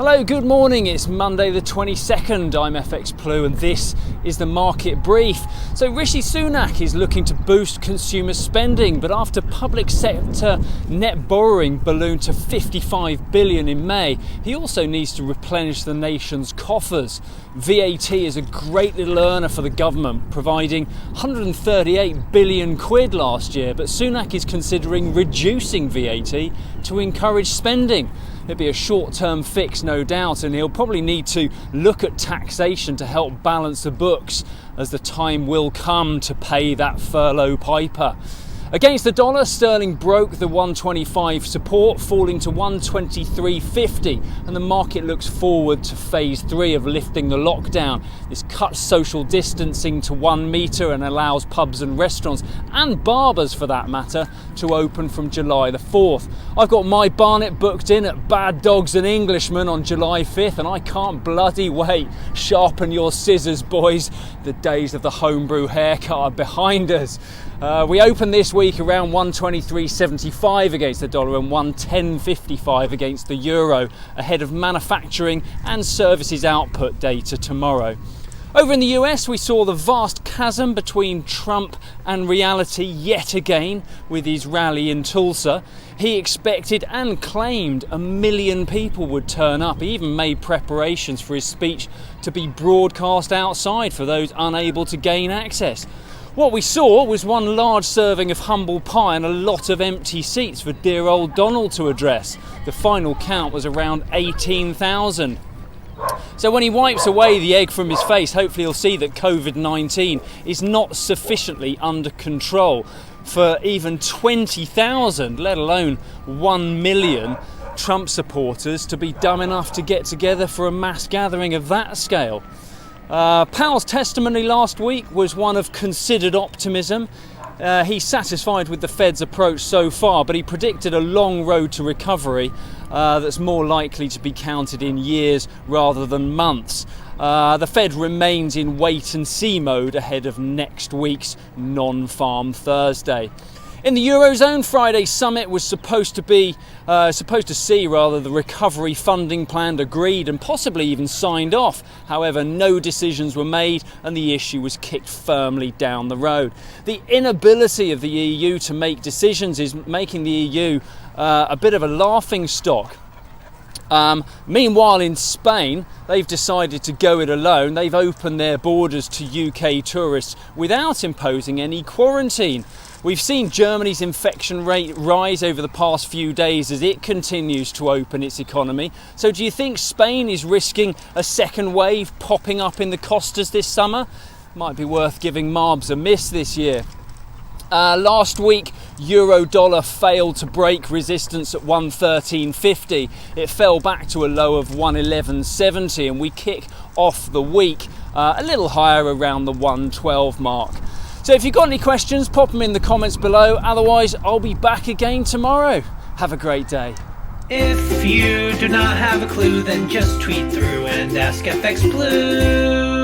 Hello, good morning. It's Monday the 22nd. I'm FX Plu and this is the market brief. So Rishi Sunak is looking to boost consumer spending, but after public sector net borrowing ballooned to 55 billion in May, he also needs to replenish the nation's coffers. VAT is a great little earner for the government, providing 138 billion quid last year, but Sunak is considering reducing VAT to encourage spending. It'll be a short-term fix, no doubt, and he'll probably need to look at taxation to help balance the books as the time will come to pay that furlough piper. Against the dollar, sterling broke the 125 support, falling to 123.50, and the market looks forward to phase 3 of lifting the lockdown. This cuts social distancing to 1 metre and allows pubs and restaurants, and barbers for that matter, to open from July the 4th. I've got my Barnet booked in at Bad Dogs and Englishmen on July 5th, and I can't bloody wait. Sharpen your scissors, boys. The days of the homebrew haircut are behind us. We opened this week around 123.75 against the dollar and 110.55 against the euro, ahead of manufacturing and services output data tomorrow. Over in the US, we saw the vast chasm between Trump and reality yet again with his rally in Tulsa. He expected and claimed 1 million people would turn up. He even made preparations for his speech to be broadcast outside for those unable to gain access. What we saw was one large serving of humble pie and a lot of empty seats for dear old Donald to address. The final count was around 18,000. So when he wipes away the egg from his face, hopefully he'll see that COVID-19 is not sufficiently under control for even 20,000, let alone 1 million Trump supporters to be dumb enough to get together for a mass gathering of that scale. Powell's testimony last week was one of considered optimism. He's satisfied with the Fed's approach so far, but he predicted a long road to recovery that's more likely to be counted in years rather than months. The Fed remains in wait-and-see mode ahead of next week's non-farm Thursday. In the Eurozone, Friday's summit was supposed to see the recovery funding plan agreed and possibly even signed off. However, no decisions were made and the issue was kicked firmly down the road. The inability of the EU to make decisions is making the EU a bit of a laughing stock. Meanwhile, in Spain, they've decided to go it alone. They've opened their borders to UK tourists without imposing any quarantine. We've seen Germany's infection rate rise over the past few days as it continues to open its economy. So do you think Spain is risking a second wave popping up in the Costas this summer? Might be worth giving Marbs a miss this year. Last week, euro dollar failed to break resistance at 113.50. It fell back to a low of 111.70 and we kick off the week a little higher around the 112 mark. So if you've got any questions, pop them in the comments below. Otherwise, I'll be back again tomorrow. Have a great day. If you do not have a clue, then just tweet through and ask FX Blue.